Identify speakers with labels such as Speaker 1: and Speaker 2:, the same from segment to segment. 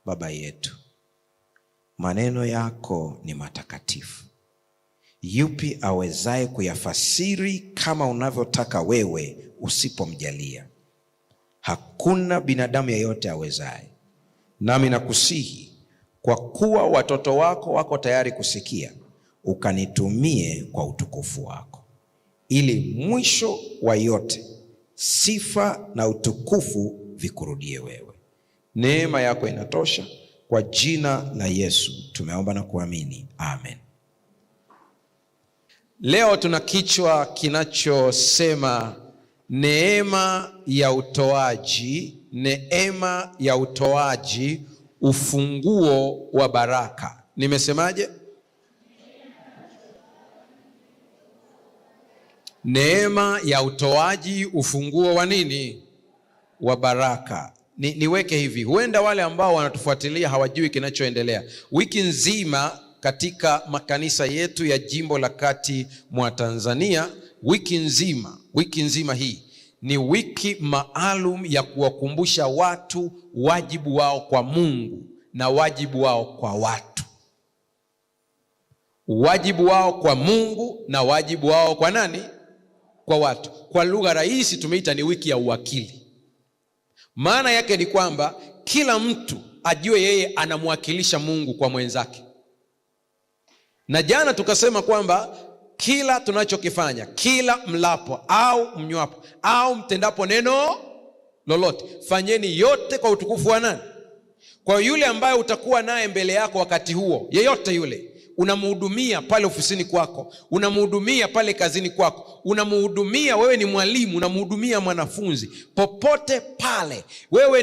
Speaker 1: Baba yetu, maneno yako ni matakatifu. Yupi awezaye kuyafasiri kama unavyotaka wewe usipomjalia? Hakuna binadamu yeyote awezaye. Nami nakusihi, kwa kuwa watoto wako wako tayari kusikia, ukanitumie kwa utukufu wako, ili mwisho wa yote sifa na utukufu vikurudie wewe. Neema yako inatosha. Kwa jina la Yesu tumeomba na kuamini, amen. Leo tuna kichwa kinachosema neema ya utoaji. Neema ya utoaji, ufunguo wa baraka. Nimesemaje? Neema ya utoaji, ufunguo wa nini? Wa baraka. Niweke hivi, huenda wale ambao wanatufuatilia hawajui kinachoendelea. Wiki nzima katika makanisa yetu ya jimbo la kati mwa Tanzania, wiki nzima hii ni wiki maalum ya kuwakumbusha watu wajibu wao kwa Mungu na wajibu wao kwa watu. Wajibu wao kwa Mungu na wajibu wao kwa nani? Kwa watu. Kwa lugha rahisi tumeita ni wiki ya uwakili. Maana yake ni kwamba kila mtu ajue yeye anamwakilisha Mungu kwa mwenzake. Na jana tukasema kwamba kila tunachokifanya, kila mlapo au mnywapo au mtendapo neno lolote, fanyeni yote kwa utukufu wa nani? Kwa yule ambaye utakuwa naye mbele yako wakati huo, yeyote yule. Unamhudumia pale ofisini kwako, unamhudumia pale kazini kwako, unamhudumia, wewe ni mwalimu, unamhudumia mwanafunzi, popote pale. Wewe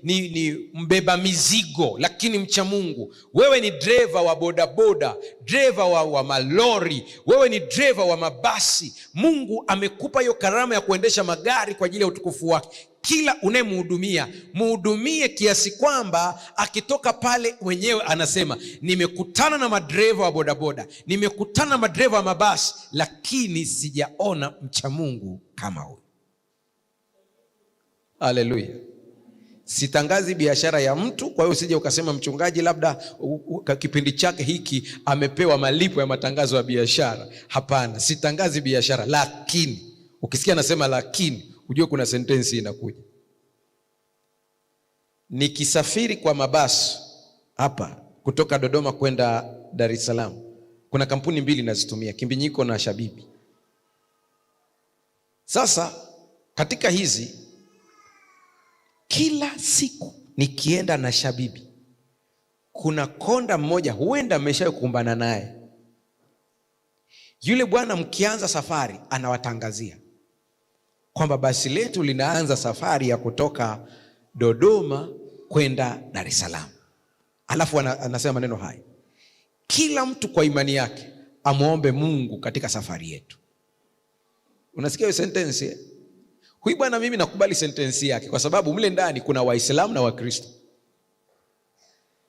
Speaker 1: ni mbeba mizigo lakini mcha Mungu. Wewe ni driver wa bodaboda, driver wa malori, wewe ni driver wa mabasi. Mungu amekupa hiyo karama ya kuendesha magari kwa ajili ya utukufu wake. Kila unayemhudumia, mhudumie kiasi kwamba akitoka pale mwenyewe anasema, nimekutana na madreva wa bodaboda, nimekutana na madreva wa mabasi, lakini sijaona mcha Mungu kama huyu. Haleluya. Sitangazi biashara ya mtu, kwa hiyo usije ukasema mchungaji labda kipindi chake hiki amepewa malipo ya matangazo ya biashara. Hapana, sitangazi biashara, lakini ukisikia nasema lakini, ujue kuna sentensi inakuja. Nikisafiri kwa mabasi hapa kutoka Dodoma kwenda Dar es Salaam, kuna kampuni mbili nazitumia, Kimbinyiko na Shabibi. Sasa katika hizi, kila siku nikienda na Shabibi, kuna konda mmoja huenda ameshakumbana naye. Yule bwana mkianza safari anawatangazia kwamba basi letu linaanza safari ya kutoka Dodoma kwenda Dar es Salaam. Alafu anasema maneno haya, kila mtu kwa imani yake amuombe Mungu katika safari yetu. Unasikia hiyo sentensi? Huyu bwana mimi nakubali sentensi yake, kwa sababu mle ndani kuna Waislamu na Wakristo.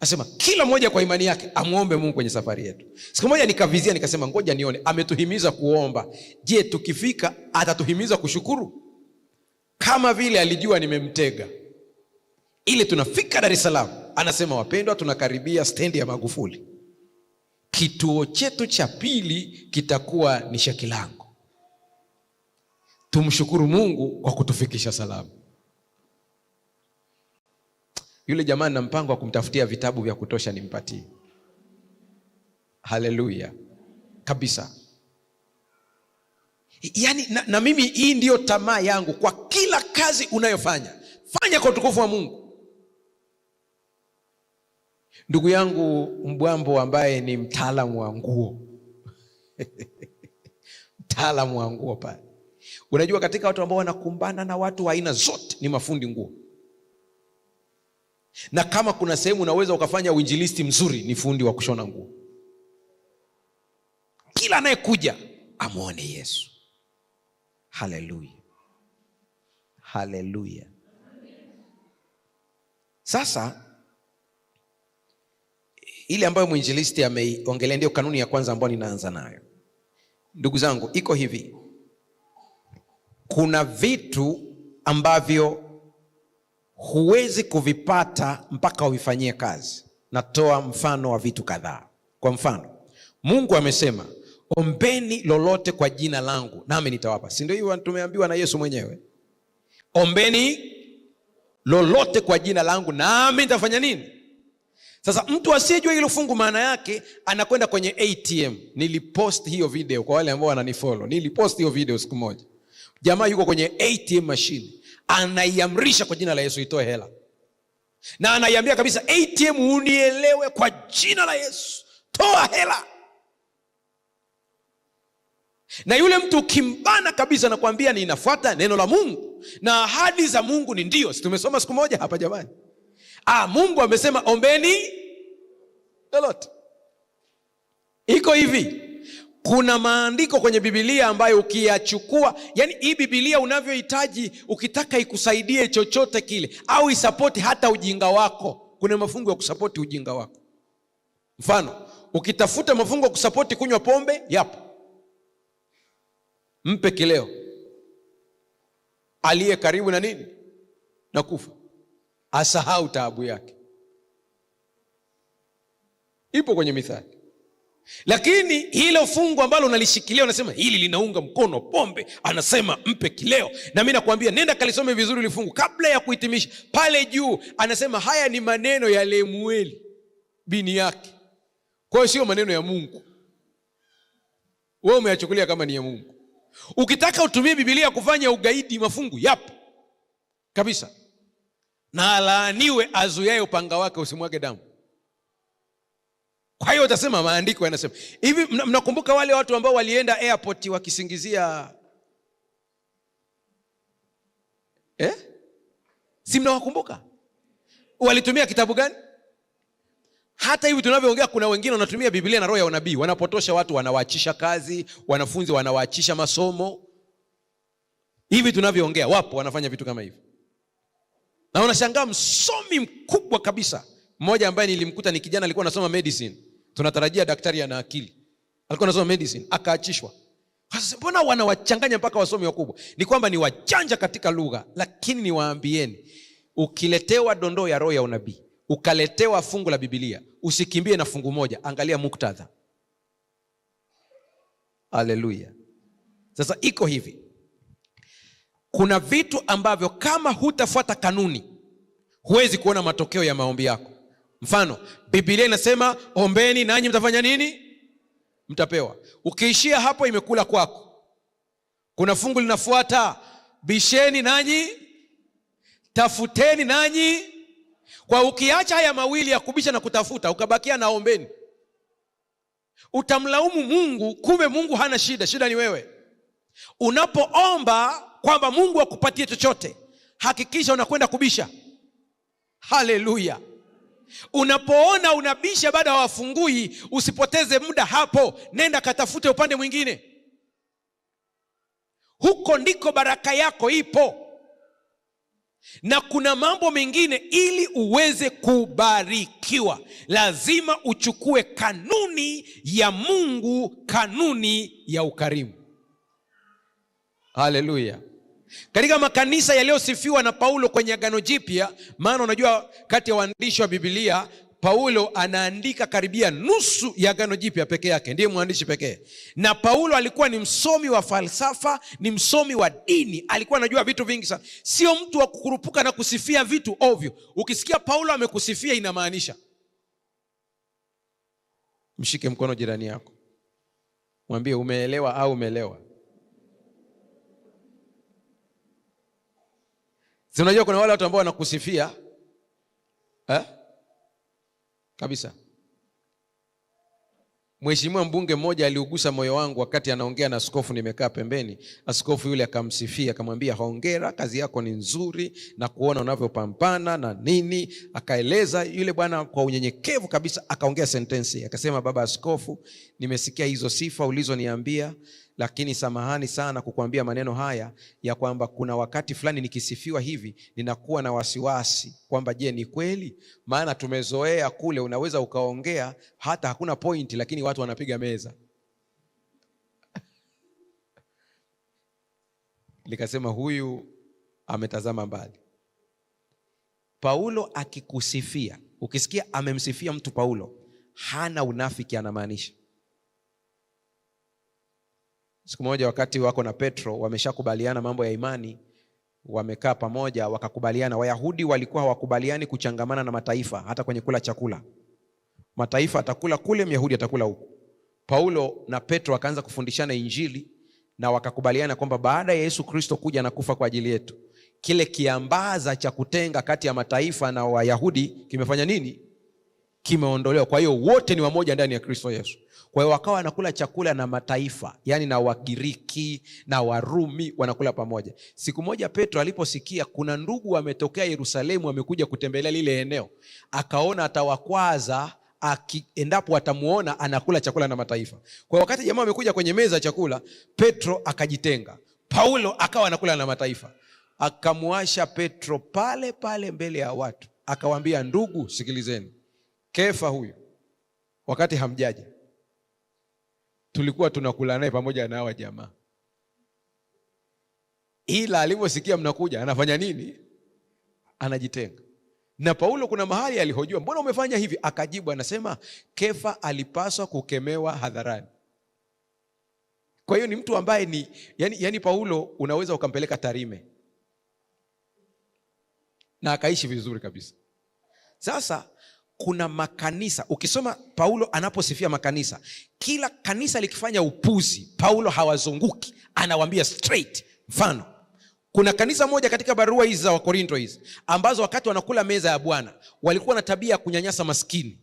Speaker 1: Anasema kila mmoja kwa imani yake amuombe Mungu kwenye safari yetu. Siku moja nikavizia nikasema ngoja nione, ametuhimiza kuomba. Je, tukifika atatuhimiza kushukuru? Kama vile alijua nimemtega. Ile tunafika Dar es Salaam, anasema wapendwa, tunakaribia stendi ya Magufuli. Kituo chetu cha pili kitakuwa ni Shakilango. Tumshukuru Mungu kwa kutufikisha salama. Yule jamani na mpango wa kumtafutia vitabu vya kutosha nimpatie. Haleluya. Kabisa. Yaani na mimi hii ndiyo tamaa yangu kwa kila kazi unayofanya. Fanya kwa utukufu wa Mungu. Ndugu yangu Mbwambo ambaye ni mtaalamu wa nguo. Mtaalamu wa nguo pale. Unajua katika watu ambao wanakumbana na watu wa aina zote ni mafundi nguo. Na kama kuna sehemu unaweza ukafanya uinjilisti mzuri ni fundi wa kushona nguo. Kila anayekuja amuone Yesu. Haleluya. Haleluya. Sasa ile ambayo mwinjilisti ameiongelea ndio kanuni ya kwanza ambayo ninaanza nayo. Ndugu zangu, iko hivi. Kuna vitu ambavyo huwezi kuvipata mpaka uvifanyie kazi. Natoa mfano wa vitu kadhaa. Kwa mfano, Mungu amesema ombeni lolote kwa jina langu nami nitawapa. Si ndio hiyo tumeambiwa na Yesu mwenyewe? Ombeni lolote kwa jina langu nami nitafanya nini? Sasa mtu asiyejua hilo fungu maana yake anakwenda kwenye ATM. Nilipost hiyo video kwa wale ambao wananifollow. Nilipost hiyo video siku moja. Jamaa yuko kwenye ATM machine, anaiamrisha kwa jina la Yesu itoe hela. Na anaiambia kabisa, ATM unielewe, kwa jina la Yesu toa hela. Na yule mtu kimbana kabisa, nakwambia ninafuata neno la Mungu na ahadi za Mungu ni ndio. Si tumesoma siku moja hapa jamani? Mungu amesema ombeni lolote. Iko hivi, kuna maandiko kwenye Biblia ambayo ukiyachukua, yani hii Biblia unavyohitaji, ukitaka ikusaidie chochote kile au isapoti hata ujinga wako, kuna mafungu ya kusapoti ujinga wako. Mfano, ukitafuta mafungu ya kusapoti kunywa pombe, yapo. Mpe kileo aliye karibu na nini? Na kufa, asahau taabu yake. Ipo kwenye Mithali. Lakini hilo fungu ambalo unalishikilia unasema hili linaunga mkono pombe, anasema mpe kileo. Na mimi nakwambia nenda kalisome vizuri ile fungu kabla ya kuhitimisha. Pale juu anasema haya ni maneno ya Lemueli bini yake. Kwa hiyo sio maneno ya Mungu. Wewe umeyachukulia kama ni ya Mungu. Ukitaka utumie Biblia kufanya ugaidi, mafungu yapo kabisa. Na alaaniwe azuiaye upanga wake usimwage damu. Kwa hiyo utasema maandiko yanasema hivi. Mnakumbuka wale watu ambao walienda airport wakisingizia si mnawakumbuka? Walitumia kitabu gani? Hata hivi tunavyoongea kuna wengine wanatumia Biblia na roho ya unabii, wanapotosha watu, wanawaachisha kazi, wanafunzi wanawaachisha masomo. Hivi tunavyoongea wapo wanafanya vitu kama hivi. Na unashangaa msomi mkubwa kabisa mmoja ambaye nilimkuta ni kijana, alikuwa anasoma medicine. Tunatarajia daktari ana akili. Alikuwa anasoma medicine, akaachishwa. Sasa mbona wanawachanganya mpaka wasomi wakubwa? Ni kwamba ni wajanja katika lugha. Lakini niwaambieni, ukiletewa dondoo ya roho ya unabii, ukaletewa fungu la Biblia, usikimbie na fungu moja, angalia muktadha. Haleluya. Sasa iko hivi, kuna vitu ambavyo kama hutafuata kanuni huwezi kuona matokeo ya maombi yako. Mfano, Biblia inasema ombeni nanyi mtafanya nini? Mtapewa. Ukiishia hapo imekula kwako. Kuna fungu linafuata, bisheni nanyi, tafuteni nanyi. Kwa ukiacha haya mawili ya kubisha na kutafuta, ukabakia na ombeni, utamlaumu Mungu. Kumbe Mungu hana shida, shida ni wewe. Unapoomba kwamba Mungu akupatie chochote, hakikisha unakwenda kubisha. Haleluya. Unapoona unabisha baada hawafungui, usipoteze muda hapo, nenda katafute upande mwingine. Huko ndiko baraka yako ipo. Na kuna mambo mengine, ili uweze kubarikiwa lazima uchukue kanuni ya Mungu, kanuni ya ukarimu. Haleluya. Katika makanisa yaliyosifiwa na Paulo kwenye Agano Jipya, maana unajua kati ya waandishi wa Biblia Paulo anaandika karibia nusu ya Agano Jipya peke yake, ndiye mwandishi pekee. Na Paulo alikuwa ni msomi wa falsafa, ni msomi wa dini, alikuwa anajua vitu vingi sana. Sio mtu wa kukurupuka na kusifia vitu ovyo. Ukisikia Paulo amekusifia inamaanisha. Mshike mkono jirani yako, mwambie umeelewa au umelewa. Si unajua kuna wale watu ambao wanakusifia kabisa. Mheshimiwa mbunge mmoja aliugusa moyo wangu wakati anaongea na askofu, nimekaa pembeni. Askofu yule akamsifia, akamwambia hongera, kazi yako ni nzuri na kuona unavyopambana na nini. Akaeleza yule bwana kwa unyenyekevu kabisa, akaongea sentensi, akasema, baba askofu, nimesikia hizo sifa ulizoniambia, lakini samahani sana kukuambia maneno haya ya kwamba kuna wakati fulani nikisifiwa hivi ninakuwa na wasiwasi kwamba je, ni kweli? Maana tumezoea kule unaweza ukaongea hata hakuna point, lakini watu wanapiga meza. Nikasema huyu ametazama mbali. Paulo akikusifia, ukisikia amemsifia mtu Paulo, hana unafiki, anamaanisha. Siku moja wakati wako na Petro, wameshakubaliana mambo ya imani, wamekaa pamoja wakakubaliana. Wayahudi walikuwa hawakubaliani kuchangamana na mataifa hata kwenye kula chakula. Mataifa atakula kule, Myahudi atakula huko. Paulo na Petro wakaanza kufundishana injili na wakakubaliana kwamba baada ya Yesu Kristo kuja na kufa kwa ajili yetu, kile kiambaza cha kutenga kati ya mataifa na Wayahudi kimefanya nini? Kimeondolewa. Kwa hiyo wote ni wamoja ndani ya Kristo Yesu. Kwa hiyo wakawa wanakula chakula na mataifa, yani na Wagiriki na Warumi wanakula pamoja. Siku moja Petro aliposikia kuna ndugu wametokea Yerusalemu wamekuja kutembelea lile eneo, akaona atawakwaza endapo atamuona anakula chakula na mataifa. Kwa wakati jamaa wamekuja kwenye meza ya chakula, Petro akajitenga, Paulo akawa anakula na mataifa. Akamuasha Petro pale pale mbele ya watu, akawaambia, ndugu sikilizeni, Kefa huyu wakati hamjaja tulikuwa tunakula naye pamoja na hawa jamaa, ila aliposikia mnakuja anafanya nini? Anajitenga. Na Paulo kuna mahali alihojiwa, mbona umefanya hivi? Akajibu anasema, Kefa alipaswa kukemewa hadharani. Kwa hiyo ni mtu ambaye ni yani Paulo unaweza ukampeleka Tarime na akaishi vizuri kabisa. Sasa kuna makanisa, ukisoma Paulo anaposifia makanisa, kila kanisa likifanya upuzi, Paulo hawazunguki, anawaambia straight. Mfano, kuna kanisa moja katika barua hizi za Wakorinto hizi, ambazo wakati wanakula meza ya Bwana walikuwa na tabia ya kunyanyasa maskini.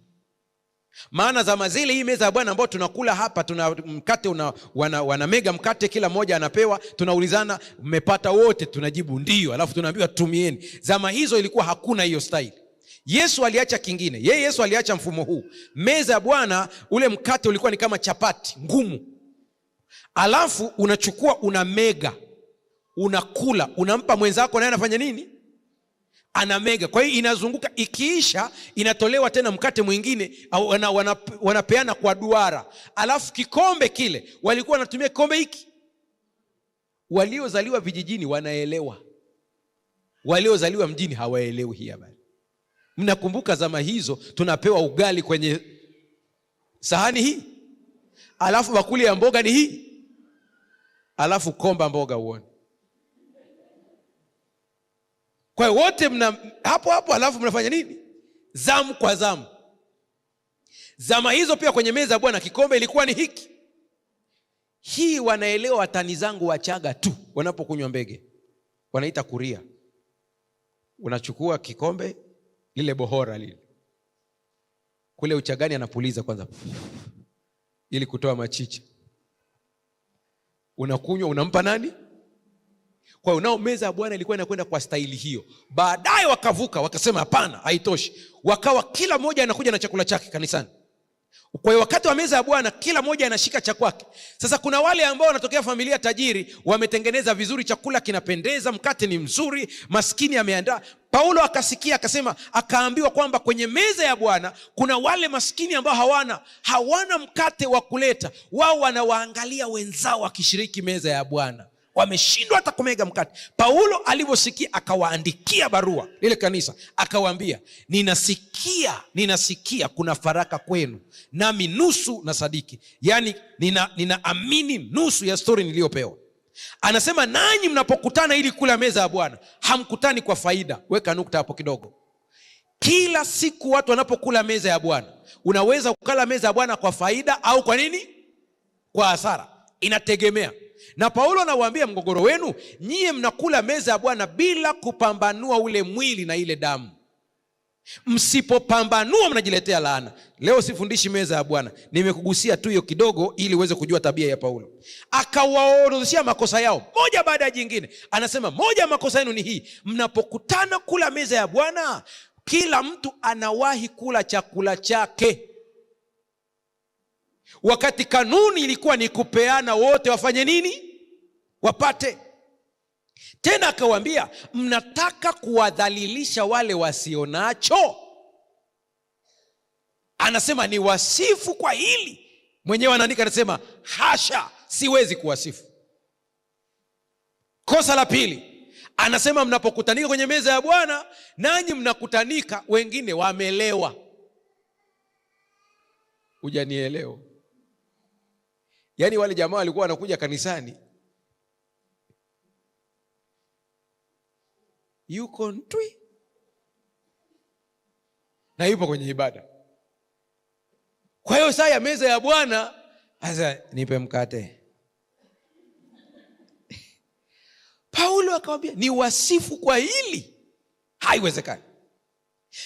Speaker 1: Maana zama zile hii meza ya Bwana ambao tunakula hapa, tuna mkate wana mega mkate, kila mmoja anapewa, tunaulizana mmepata wote, tunajibu ndio, alafu tunaambiwa tumieni. Zama hizo ilikuwa hakuna hiyo style. Yesu aliacha kingine. Yesu aliacha mfumo huu. Meza ya Bwana, ule mkate ulikuwa ni kama chapati ngumu, alafu unachukua una mega, unakula, unampa mwenzako, naye anafanya nini? Ana mega. Kwa hiyo inazunguka, ikiisha inatolewa tena mkate mwingine, au wanapeana kwa duara. Alafu kikombe kile walikuwa wanatumia kikombe hiki. Waliozaliwa vijijini wanaelewa, waliozaliwa mjini hawaelewi hii habari. Mnakumbuka zama hizo tunapewa ugali kwenye sahani hii, alafu bakuli ya mboga ni hii, alafu komba mboga uone. Kwa hiyo wote mna hapo hapo, alafu mnafanya nini? Zamu kwa zamu. Zama hizo pia kwenye meza ya Bwana kikombe ilikuwa ni hiki. Hii wanaelewa watani zangu Wachaga tu wanapokunywa mbege. Wanaita kuria. Unachukua kikombe lile bohora lile, kule Uchagani anapuliza kwanza ili kutoa machicha, unakunywa, unampa nani? Kwa hiyo nao meza ya Bwana ilikuwa inakwenda kwa staili hiyo. Baadaye wakavuka, wakasema hapana, haitoshi, wakawa kila mmoja anakuja na chakula chake kanisani. Kwa hiyo wakati wa meza ya Bwana kila mmoja anashika cha kwake. Sasa kuna wale ambao wanatokea familia tajiri, wametengeneza vizuri, chakula kinapendeza, mkate ni mzuri, maskini ameandaa. Paulo akasikia, akasema, akaambiwa kwamba kwenye meza ya Bwana kuna wale maskini ambao hawana mkate wa kuleta. Wao wanawaangalia wenzao wakishiriki meza ya Bwana, wameshindwa hata kumega mkate. Paulo alivyosikia akawaandikia barua lile kanisa, akawaambia, ninasikia kuna faraka kwenu, nami nusu na sadiki. Yani ninaamini nusu ya story niliyopewa. Anasema, nanyi mnapokutana ili kula meza ya Bwana, hamkutani kwa faida. Weka nukta hapo kidogo. Kila siku watu wanapokula meza ya Bwana, unaweza kukala meza ya Bwana kwa faida au kwa nini? Kwa hasara. Inategemea. Na Paulo anawaambia, mgogoro wenu nyie mnakula meza ya Bwana bila kupambanua ule mwili na ile damu. Msipopambanua mnajiletea laana. Leo sifundishi meza ya Bwana, nimekugusia tu hiyo kidogo ili uweze kujua tabia ya Paulo. Akawaorodheshia makosa yao moja baada ya jingine. Anasema, moja ya makosa yenu ni hii: mnapokutana kula meza ya Bwana, kila mtu anawahi kula chakula chake, wakati kanuni ilikuwa ni kupeana, wote wafanye nini? Wapate. Tena akawaambia, mnataka kuwadhalilisha wale wasionacho. Anasema ni wasifu kwa hili. Mwenyewe anaandika, anasema, hasha, siwezi kuwasifu. Kosa la pili, Anasema mnapokutanika kwenye meza ya Bwana, nanyi mnakutanika wengine wamelewa. Hujanielewa? Yaani wale jamaa walikuwa wanakuja kanisani, yuko ntwi na yupo kwenye ibada. Kwa hiyo saa ya meza ya Bwana, asa nipe mkate. Paulo akamwambia, ni wasifu kwa hili, haiwezekani.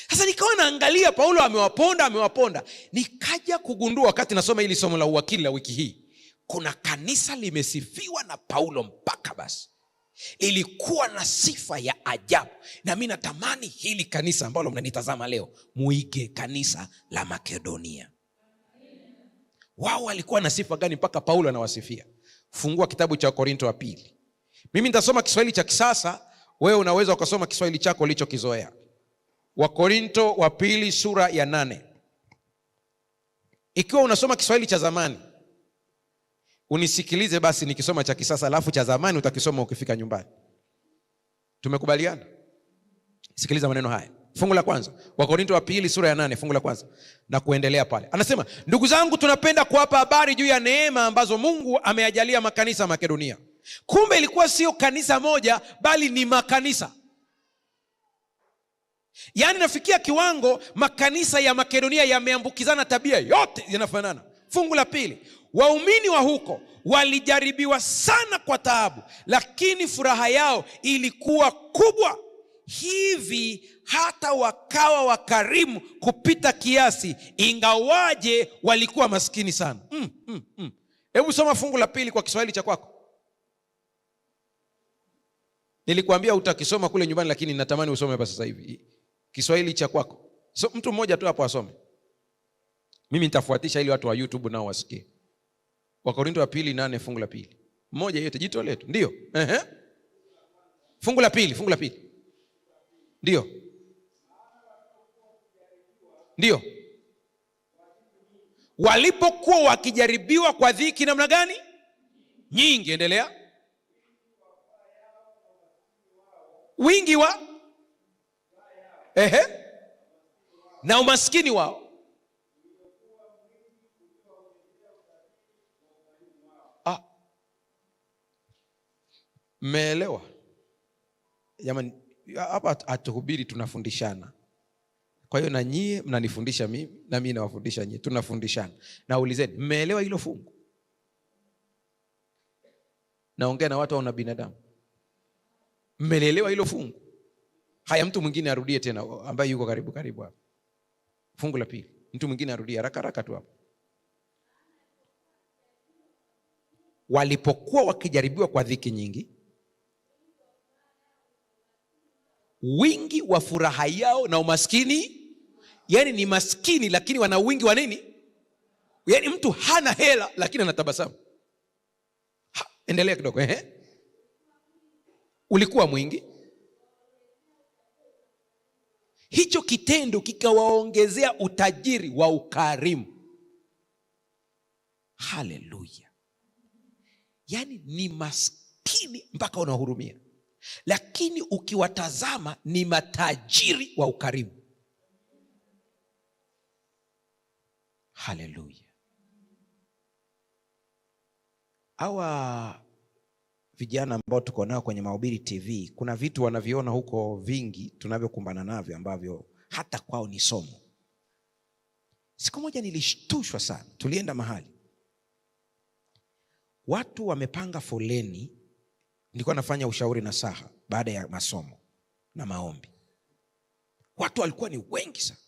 Speaker 1: Sasa nikawa naangalia Paulo amewaponda. Nikaja kugundua wakati nasoma hili somo la uwakili la wiki hii, kuna kanisa limesifiwa na Paulo mpaka basi ilikuwa na sifa ya ajabu. Na mimi natamani hili kanisa ambalo mnanitazama leo muige kanisa la Makedonia. Wao walikuwa na sifa gani mpaka Paulo anawasifia? Fungua kitabu cha Korinto wa pili. Mimi nitasoma Kiswahili cha kisasa, wewe unaweza ukasoma Kiswahili chako ulichokizoea. Wakorinto wa pili sura ya 8. Ikiwa unasoma Kiswahili cha zamani, unisikilize basi nikisoma cha kisasa, alafu cha zamani utakisoma ukifika nyumbani. Tumekubaliana? Sikiliza maneno haya. Fungu la kwanza, Wakorinto wa pili sura ya 8, fungu la kwanza na kuendelea pale. Anasema, ndugu zangu, tunapenda kuwapa habari juu ya neema ambazo Mungu ameyajalia makanisa Makedonia. Kumbe ilikuwa sio kanisa moja, bali ni makanisa. Yaani nafikia kiwango makanisa ya Makedonia yameambukizana, tabia yote zinafanana. Fungu la pili, waumini wa huko walijaribiwa sana kwa taabu, lakini furaha yao ilikuwa kubwa, hivi hata wakawa wakarimu kupita kiasi, ingawaje walikuwa maskini sana. Hebu soma fungu la pili kwa Kiswahili cha kwako. Nilikuambia utakisoma kule nyumbani, lakini natamani usome hapa sasa hivi Kiswahili cha kwako. So, mtu mmoja tu hapo asome. Mimi nitafuatisha ili watu wa YouTube nao wasikie. Wakorinto wa pili 8 fungu la pili. Mmoja yote jitolee tu. Ndio. Fungu la pili. Ndio. Walipokuwa wakijaribiwa kwa dhiki namna gani? Nyingi. Endelea. Wingi wa na umaskini wao. Mmeelewa? Jamani, hapa atuhubiri, tunafundishana. Kwa hiyo na nyie mnanifundisha mimi, na mimi nawafundisha nyie, tunafundishana. Na ulizeni, mmeelewa hilo fungu? Naongea na watu au na binadamu? Mmeelewa hilo fungu? Haya, mtu mwingine arudie tena ambaye yuko karibu hapa. Fungu la pili. Mtu mwingine arudie haraka tu hapo. Walipokuwa wakijaribiwa kwa dhiki nyingi, wingi wa furaha yao na umaskini. Yaani ni maskini lakini wana wingi wa nini? Yaani mtu hana hela lakini anatabasamu. Endelea kidogo. Ulikuwa mwingi. Hicho kitendo kikawaongezea utajiri wa ukarimu. Haleluya. Yaani ni maskini mpaka unahurumia, lakini ukiwatazama ni matajiri wa ukarimu. Haleluya. Hawa vijana ambao tuko nao kwenye Mahubiri TV, kuna vitu wanaviona huko vingi tunavyokumbana navyo ambavyo hata kwao ni somo. Siku moja nilishtushwa sana. Tulienda mahali watu wamepanga foleni. Nilikuwa nafanya ushauri na saha baada ya masomo na maombi. Watu walikuwa ni wengi sana.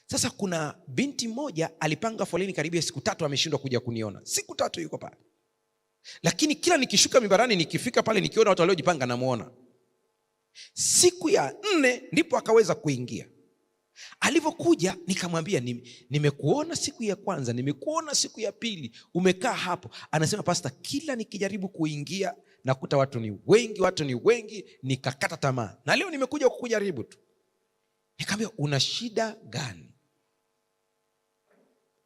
Speaker 1: Sasa kuna binti moja alipanga foleni karibia siku 3, ameshindwa kuja kuniona. Siku 3 yuko pale. Lakini kila nikishuka mimbarani, nikifika pale, nikiona watu waliojipanga namuona. Siku ya 4 ndipo akaweza kuingia. Alivyokuja nikamwambia, nimekuona siku ya kwanza, nimekuona siku ya pili, umekaa hapo. Anasema, pastor, kila nikijaribu kuingia nakuta watu ni wengi, nikakata tamaa. Na leo nimekuja kukujaribu tu. Nikamwambia, una shida gani?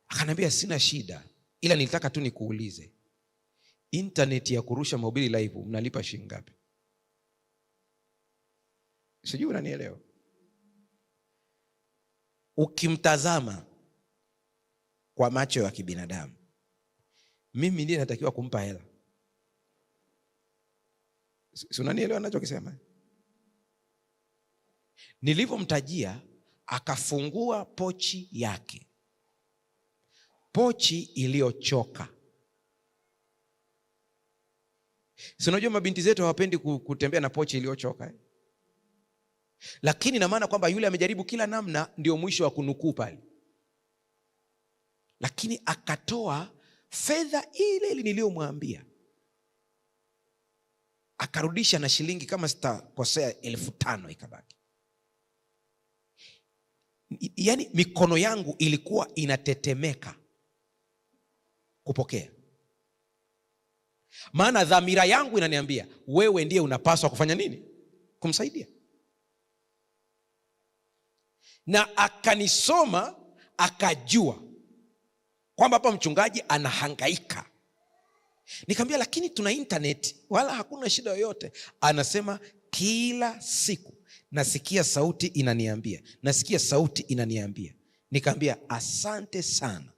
Speaker 1: Akaniambia, sina shida, ila nilitaka tu nikuulize, internet ya kurusha mahubiri live mnalipa shilingi ngapi? Sijui unanielewa. Ukimtazama kwa macho ya kibinadamu, mimi ndiye natakiwa kumpa hela. Si unanielewa ninachokisema? Nilivyomtajia, akafungua pochi yake, pochi iliyochoka. Si unajua mabinti zetu hawapendi kutembea na pochi iliyochoka. Lakini na maana kwamba yule amejaribu kila namna, ndio mwisho wa kunukuu pale. Lakini akatoa fedha ile niliyomwambia, akarudisha na shilingi kama sitakosea 5,000 ikabaki. Yaani mikono yangu ilikuwa inatetemeka kupokea. Maana dhamira yangu inaniambia wewe ndiye unapaswa kufanya nini? Kumsaidia. Na akanisoma, akajua kwamba hapa mchungaji anahangaika. Nikamwambia lakini tuna internet, wala hakuna shida yoyote. Anasema kila siku nasikia sauti inaniambia, nasikia sauti inaniambia. Nikamwambia asante sana,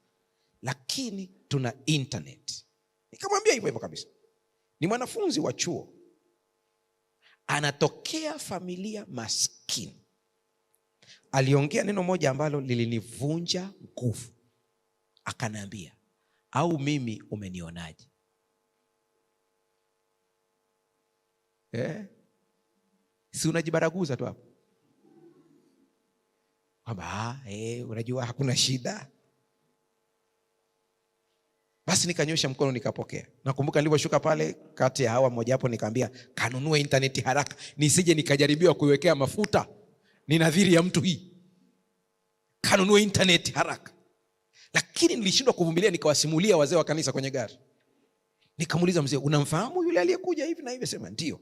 Speaker 1: lakini tuna internet. Nikamwambia hivyo kabisa. Ni mwanafunzi wa chuo, anatokea familia maskini. Aliongea neno moja ambalo lilinivunja nguvu. Akaniambia, au mimi umenionaje? Si unajibaraguza tu hapo kwamba unajua hakuna shida. Basi nikanyosha mkono nikapokea. Nakumbuka niliposhuka pale kati ya hawa mmoja hapo, nikamwambia kanunue interneti haraka, nisije nikajaribiwa kuiwekea mafuta. Ni nadhiri ya mtu hii, kanunue interneti haraka. Lakini nilishindwa kuvumilia, nikawasimulia wazee wa kanisa kwenye gari. Nikamuuliza mzee, unamfahamu yule aliyekuja hivi na hivi? Sema ndio.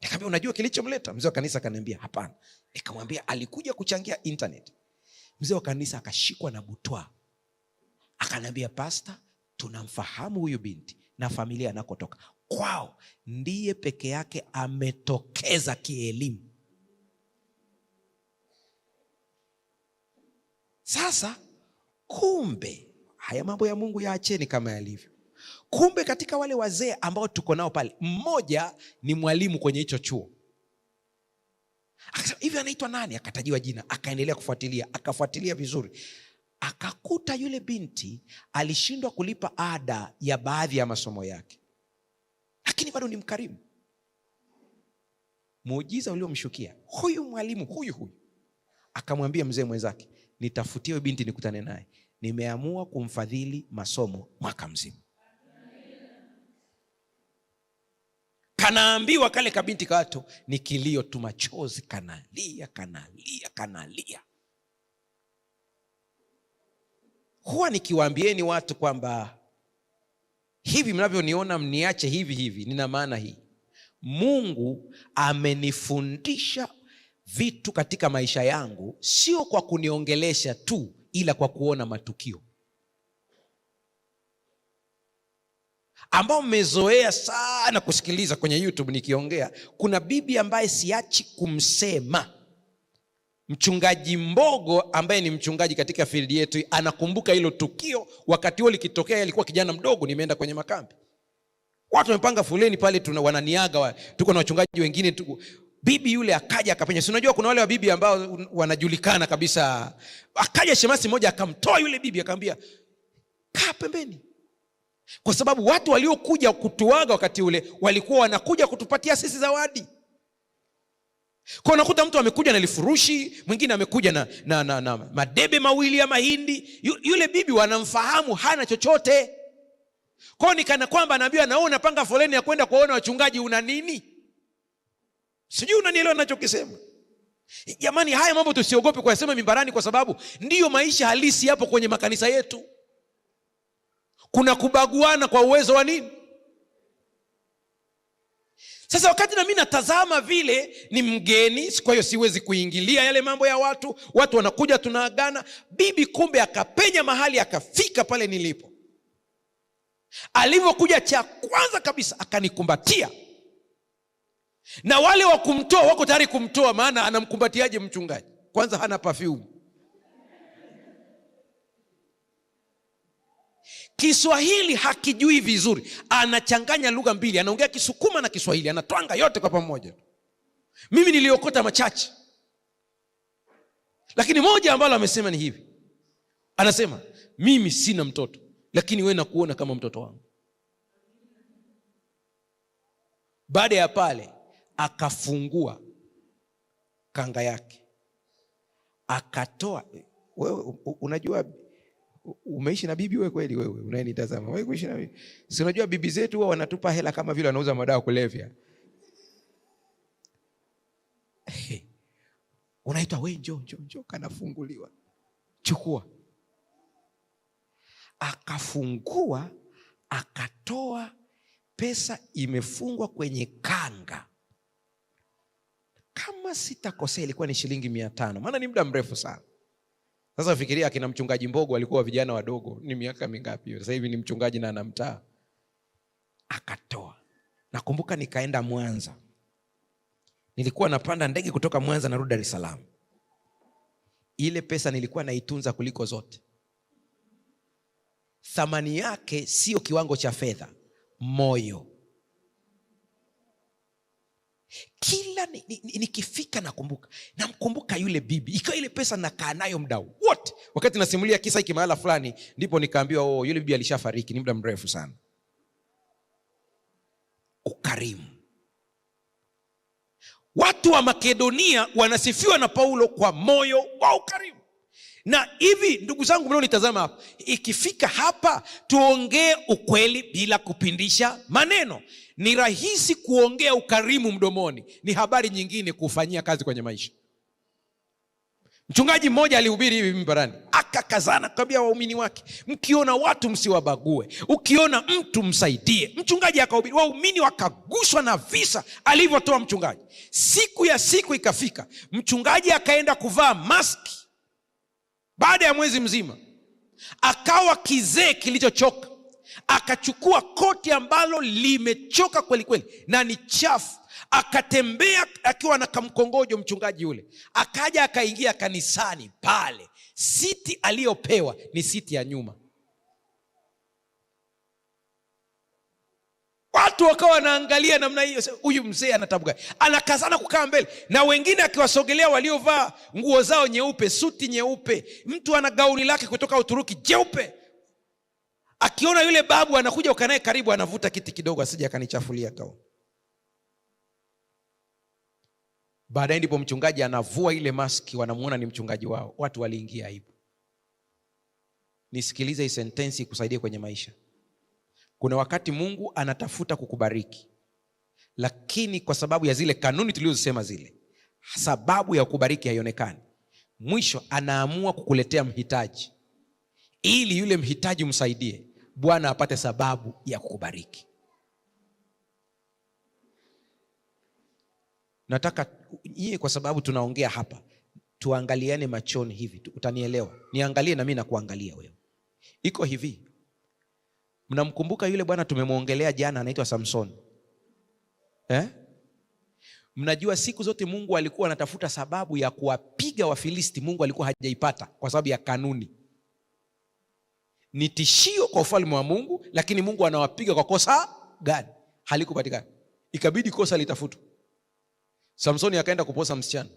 Speaker 1: Nikamwambia unajua kilichomleta? Mzee wa kanisa akaniambia hapana. Nikamwambia alikuja kuchangia internet. Mzee wa kanisa akashikwa na butwa, akaniambia pastor, tunamfahamu huyu binti na familia anakotoka kwao, ndiye peke yake ametokeza kielimu. Sasa kumbe haya mambo ya Mungu yaacheni kama yalivyo. Kumbe katika wale wazee ambao tuko nao pale, mmoja ni mwalimu kwenye hicho chuo. Akasema hivi anaitwa nani? Akatajiwa jina. Akaendelea kufuatilia, akafuatilia vizuri, akakuta yule binti alishindwa kulipa ada ya baadhi ya masomo yake, lakini bado ni mkarimu. Muujiza uliomshukia huyu mwalimu huyu akamwambia mzee mwenzake, nitafutie binti nikutane naye, nimeamua kumfadhili masomo mwaka mzima. Kanaambiwa kale kabinti kato ni kilio tu, machozi, kanalia. Huwa nikiwaambieni watu kwamba hivi mnavyoniona mniache hivi, nina maana hii. Mungu amenifundisha vitu katika maisha yangu, sio kwa kuniongelesha tu, ila kwa kuona matukio. Ambao mmezoea sana kusikiliza kwenye YouTube nikiongea, kuna bibi ambaye siachi kumsema, Mchungaji Mbogo ambaye ni mchungaji katika field yetu, anakumbuka hilo tukio. Wakati huo likitokea, alikuwa kijana mdogo, nimeenda kwenye makambi, watu wamepanga foleni pale, wananiaga, tuko na wachungaji wengine bibi yule akaja akapenya. Si unajua kuna wale wa bibi ambao wanajulikana kabisa. Akaja shemasi mmoja akamtoa yule bibi, akamwambia kaa pembeni, kwa sababu watu waliokuja kutuaga wakati ule walikuwa wanakuja kutupatia sisi zawadi. Kwa unakuta mtu amekuja na lifurushi, mwingine amekuja na madebe mawili ya mahindi. Yule bibi wanamfahamu hana chochote. Kwa ni kana kwamba anaambiwa na wewe unapanga foleni ya kwenda kuona wachungaji, una nini? Sijui unanielewa ninachokisema. Jamani, haya mambo tusiogope kuyasema mimbarani, kwa sababu ndiyo maisha halisi hapo kwenye makanisa yetu. Kuna kubaguana kwa uwezo wa nini? Sasa wakati na mimi natazama vile, ni mgeni, kwa hiyo siwezi kuingilia yale mambo ya watu wanakuja, tunaagana. Bibi kumbe akapenya mahali, akafika pale nilipo. Alivyokuja, cha kwanza kabisa akanikumbatia, Na wale wa kumtoa wako tayari kumtoa, maana anamkumbatiaje mchungaji? Kwanza hana perfume. Kiswahili hakijui vizuri, anachanganya lugha mbili, anaongea Kisukuma na Kiswahili, anatwanga yote kwa pamoja. Mimi niliokota machache, lakini moja ambalo amesema ni hivi. Anasema, mimi sina mtoto, lakini wewe nakuona kama mtoto wangu. Baada ya pale akafungua kanga yake, akatoa. Wewe unajua umeishi na bibi wewe kweli? Wewe unayenitazama, wewe kuishi na bibi, si unajua bibi zetu huwa wanatupa hela kama vile wanauza madawa kulevya. Unaitwa wewe, njoo kanafunguliwa, chukua. Akafungua, akatoa pesa imefungwa kwenye kanga. Kama sitakosea ilikuwa ni shilingi 500, maana ni muda mrefu sana. Sasa fikiria akina mchungaji Mbogo walikuwa vijana wadogo, ni miaka mingapi hiyo? Sasa hivi ni mchungaji na anamtaa. Akatoa. Nakumbuka nikaenda Mwanza. Nilikuwa napanda ndege kutoka Mwanza na rudi Dar es Salaam. Ile pesa nilikuwa naitunza kuliko zote. Thamani yake sio kiwango cha fedha, moyo. Kila nikifika namkumbuka yule bibi. Ikawa ile pesa nakaa nayo muda wote. Wakati nasimulia kisa hiki mahala fulani, ndipo nikaambiwa yule bibi alishafariki, ni muda mrefu sana. Ukarimu. Watu wa Makedonia wanasifiwa na Paulo kwa moyo wa ukarimu. Na hivi ndugu zangu mnaonitazama hapa, ikifika hapa tuongee ukweli bila kupindisha maneno. Ni rahisi kuongea ukarimu mdomoni, ni habari nyingine kufanyia kazi kwenye maisha. Mchungaji mmoja alihubiri hivi mimbarani, akakazana kwambia waumini wake, mkiona watu msiwabague, ukiona mtu msaidie. Mchungaji akahubiri, waumini wakaguswa na visa alivyotoa mchungaji. Siku ikafika, mchungaji akaenda kuvaa maski. Baada ya mwezi mzima akawa kizee kilichochoka. Akachukua koti ambalo limechoka kweli kweli na ni chafu, akatembea akiwa na kamkongojo. Mchungaji yule akaja akaingia kanisani pale. Siti aliyopewa ni siti ya nyuma. Watu wakawa wanaangalia namna hiyo, huyu mzee anatabu gani? Anakazana kukaa mbele, na wengine akiwasogelea waliovaa nguo zao nyeupe, suti nyeupe. Mtu ana gauni lake kutoka Uturuki jeupe. Akiona yule babu anakuja ukanae karibu, anavuta kiti kidogo asije akanichafulia gauni. Baadaye ndipo mchungaji anavua ile maski, wanamuona ni mchungaji wao. Watu waliingia aibu. Nisikilize hii sentensi ikusaidie kwenye maisha. Kuna wakati Mungu anatafuta kukubariki, lakini kwa sababu ya zile kanuni tulizosema zile, sababu ya kukubariki haionekani. Mwisho anaamua kukuletea mhitaji, ili yule mhitaji msaidie, Bwana apate sababu ya kukubariki. Nataka yeye, kwa sababu tunaongea hapa, tuangaliane machoni hivi, utanielewa. Niangalie na mimi nakuangalia wewe. Iko hivi. Mnamkumbuka yule bwana tumemwongelea jana, anaitwa Samson? Mnajua siku zote Mungu alikuwa anatafuta sababu ya kuwapiga Wafilisti. Mungu alikuwa hajaipata kwa sababu ya kanuni. Ni tishio kwa ufalme wa Mungu, lakini Mungu anawapiga kwa kosa gani? Halikupatikana. Ikabidi kosa litafutwe. Samsoni akaenda kuposa msichana.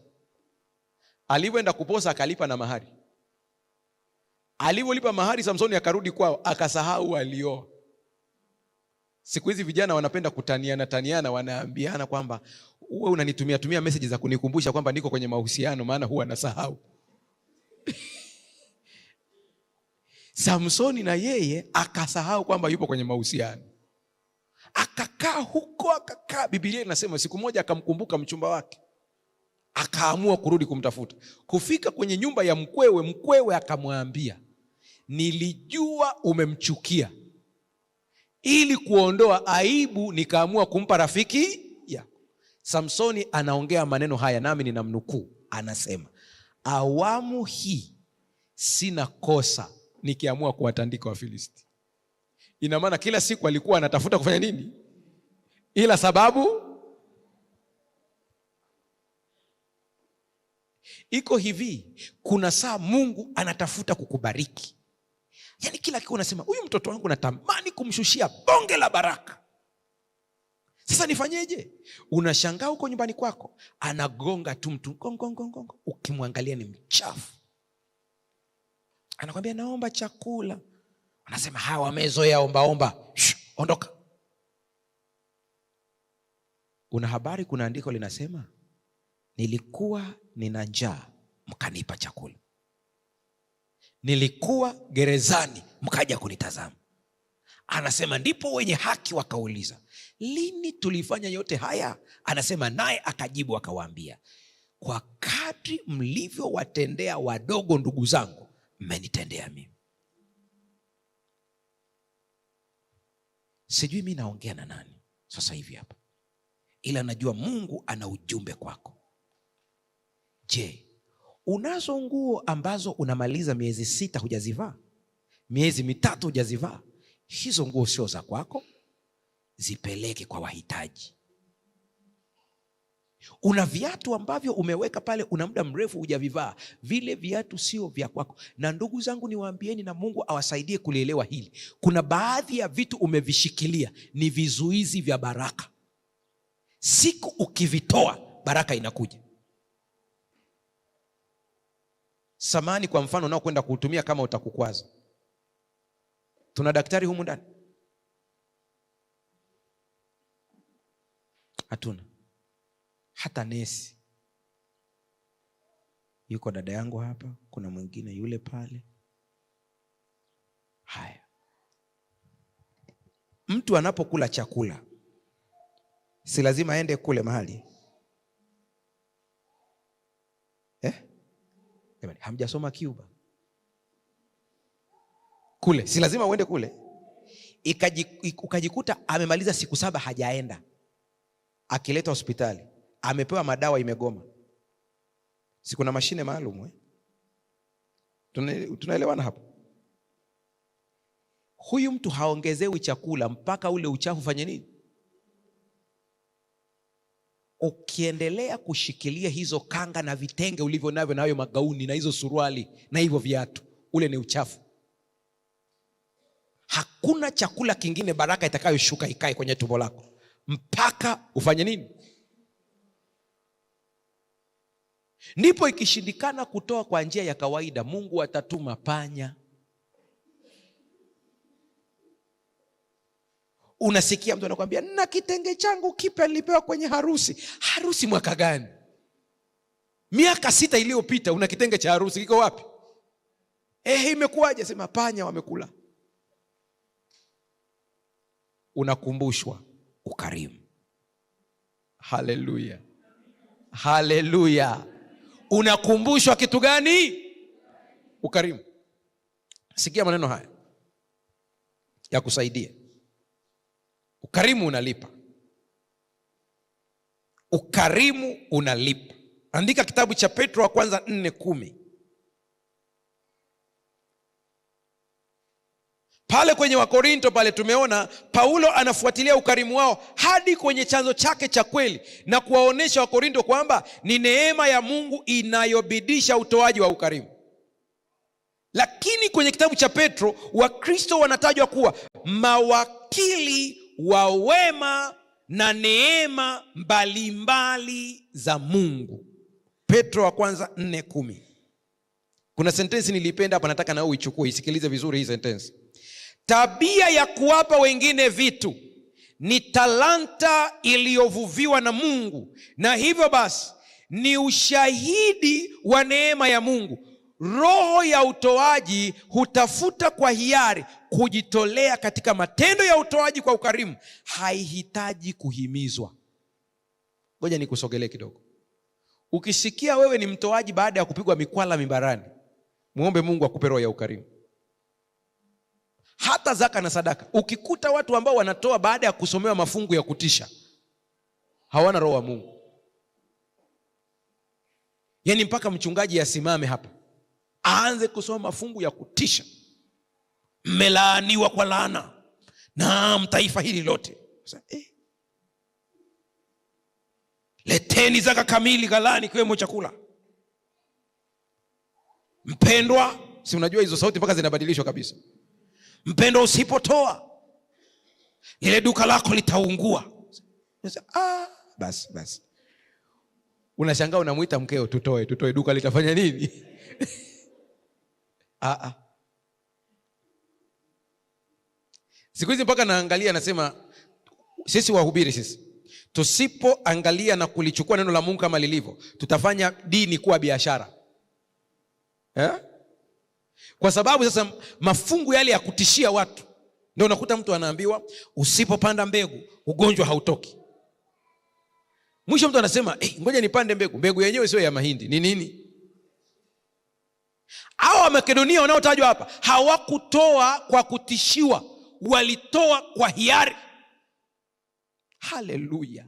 Speaker 1: Alivyoenda kuposa akalipa na mahari. Alivyolipa mahari, Samsoni akarudi kwao, akasahau alioa. Siku hizi vijana wanapenda kutaniana, wanaambiana kwamba wewe unanitumia message za kunikumbusha kwamba niko kwenye mahusiano, maana huwa nasahau. Samsoni na yeye akasahau kwamba yupo kwenye mahusiano. Akakaa huko, Biblia inasema siku moja akamkumbuka mchumba wake. Akaamua kurudi kumtafuta. Kufika kwenye nyumba ya mkwewe akamwambia, nilijua umemchukia. Ili kuondoa aibu nikaamua kumpa rafiki yako. Samsoni anaongea maneno haya, nami ninamnukuu. Anasema, awamu hii sina kosa nikiamua kuwatandika Wafilisti. Ina maana kila siku alikuwa anatafuta kufanya nini? Ila sababu Iko hivi, kuna saa Mungu anatafuta kukubariki. Yaani kila kitu unasema, huyu mtoto wangu natamani kumshushia bonge la baraka. Sasa nifanyeje? Unashangaa huko nyumbani kwako, anagonga tu mtu gong. Ukimwangalia ni mchafu. Anakwambia naomba chakula. Anasema hawa wamezoea omba. Ondoka. Una habari kuna andiko linasema, nilikuwa nina njaa mkanipa chakula. Nilikuwa gerezani mkaja kunitazama. Anasema ndipo wenye haki wakauliza, lini tulifanya yote haya? Anasema naye akajibu akawaambia, kwa kadri mlivyowatendea wadogo ndugu zangu, mmenitendea mimi. Sijui mimi naongea na nani sasa hivi hapa, ila najua Mungu ana ujumbe kwako. Je, unazo nguo ambazo unamaliza miezi 6 hujazivaa, miezi 3 hujazivaa? Hizo nguo sio za kwako, zipeleke kwa wahitaji. Una viatu ambavyo umeweka pale, una muda mrefu hujavivaa, vile viatu sio vya kwako. Na ndugu zangu niwaambieni, na Mungu awasaidie kulielewa hili, kuna baadhi ya vitu umevishikilia ni vizuizi vya baraka. Siku ukivitoa, baraka inakuja. Samani kwa mfano nao kwenda kuutumia kama utakukwaza. Tuna daktari humu ndani? Hatuna. Hata nesi. Yuko dada yangu hapa, kuna mwingine yule pale. Haya. Mtu anapokula chakula, si lazima aende kule mahali? Hamjasoma Cuba? Kule, si lazima uende kule? Ukajikuta amemaliza siku 7 hajaenda. Akileta hospitali, amepewa madawa imegoma. Si kuna mashine maalum? Tunaelewana hapo? Huyu mtu haongezewi chakula mpaka ule uchafu fanye nini? Ukiendelea kushikilia hizo kanga na vitenge ulivyo navyo na hayo magauni na hizo suruali na hivyo viatu, ule ni uchafu. Hakuna chakula kingine baraka itakayoshuka ikae kwenye tumbo lako mpaka ufanye nini? Ndipo ikishindikana kutoa kwa njia ya kawaida, Mungu atatuma panya. Unasikia mtu anakuambia, na kitenge changu kipya nilipewa kwenye harusi. Harusi mwaka gani? Miaka 6 iliyopita. Una kitenge cha harusi, kiko wapi? Imekuwaje? Sema panya wamekula. Unakumbushwa ukarimu. Haleluya, haleluya. Unakumbushwa kitu gani? Ukarimu. Sikia maneno haya ya kusaidia. Ukarimu unalipa. Ukarimu unalipa. Andika kitabu cha Petro wa kwanza 4:10. Pale kwenye Wakorinto pale tumeona Paulo anafuatilia ukarimu wao hadi kwenye chanzo chake cha kweli, na kuwaonesha Wakorinto kwamba ni neema ya Mungu inayobidisha utoaji wa ukarimu. Lakini kwenye kitabu cha Petro, Wakristo wanatajwa kuwa mawakili wa wema na neema mbalimbali za Mungu. Petro wa kwanza 4:10. Kuna sentensi nilipenda hapa, nataka na wewe uichukue, isikilize vizuri hii sentensi. Tabia ya kuwapa wengine vitu ni talanta iliyovuviwa na Mungu, na hivyo basi ni ushahidi wa neema ya Mungu. Roho ya utoaji hutafuta kwa hiari kujitolea katika matendo ya utoaji kwa ukarimu. Haihitaji kuhimizwa. Ngoja nikusogelee kidogo. Ukisikia wewe ni mtoaji baada ya kupigwa mikwala mimbarani, muombe Mungu akupe roho ya ukarimu. Hata zaka na sadaka, ukikuta watu ambao wanatoa baada ya kusomewa mafungu ya kutisha, hawana roho wa Mungu. Yaani mpaka mchungaji asimame hapa aanze kusoma mafungu ya kutisha. Mmelaaniwa kwa laana na taifa hili lote. Leteni zaka kamili ghalani kiwemo chakula. mpendwa, si unajua hizo sauti mpaka zinabadilishwa kabisa. Mpendwa, usipotoa lile duka lako litaungua. Basi. Unashangaa unamuita mkeo, tutoe duka litafanya nini? Siku hizi mpaka naangalia nasema sisi wahubiri sisi tusipoangalia na kulichukua neno la Mungu kama lilivyo, tutafanya dini kuwa biashara. Kwa sababu sasa mafungu yale ya kutishia watu, ndio unakuta mtu anaambiwa usipopanda mbegu ugonjwa hautoki. Mwisho mtu anasema ngoja nipande mbegu yenyewe sio ya mahindi, ni nini? Hao wa Makedonia wanaotajwa hapa hawakutoa kwa kutishiwa, walitoa kwa hiari. Haleluya.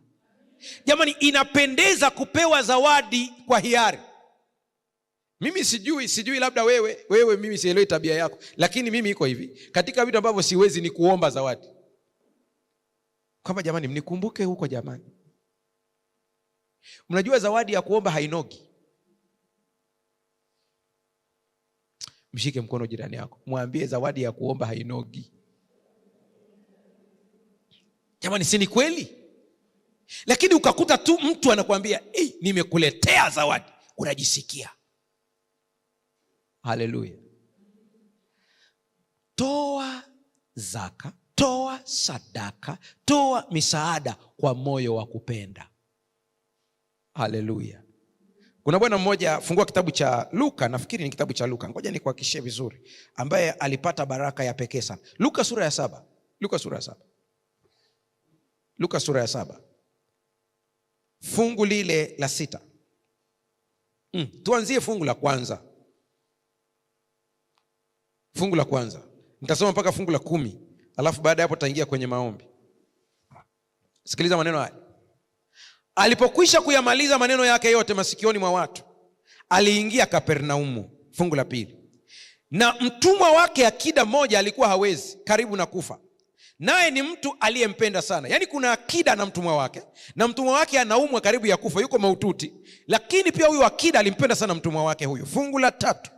Speaker 1: Jamani, inapendeza kupewa zawadi kwa hiari. Mimi sijui labda wewe mimi sielewi tabia yako, lakini mimi iko hivi. Katika vitu ambavyo siwezi ni kuomba zawadi. Kama jamani mnikumbuke huko jamani. Mnajua zawadi ya kuomba hainogi. Mshike mkono jirani yako, mwambie zawadi ya kuomba hainogi. Jamani, si ni kweli? Lakini ukakuta tu mtu anakuambia nimekuletea zawadi, unajisikia. Haleluya. Toa zaka, toa sadaka, toa misaada kwa moyo wa kupenda. Haleluya. Kuna bwana mmoja, fungua kitabu cha Luka, nafikiri ni kitabu cha Luka, ngoja nikuhakikishie vizuri, ambaye alipata baraka ya pekee sana. Luka sura ya 7. Luka sura ya 7. Fungu lile la 6. Tuanzie fungu la kwanza. Fungu la kwanza. Nitasoma mpaka fungu la 10. Alafu baada ya hapo taingia kwenye maombi. Sikiliza maneno haya. Alipokwisha kuyamaliza maneno yake yote masikioni mwa watu, aliingia Kapernaumu. Fungu la 2. Na mtumwa wake akida mmoja alikuwa hawezi, karibu na kufa. Naye ni mtu aliyempenda sana. Yaani kuna akida na mtumwa wake, na mtumwa wake anaumwa karibu ya kufa, yuko mahututi, lakini pia huyu akida alimpenda sana mtumwa wake huyu. Fungu la 3.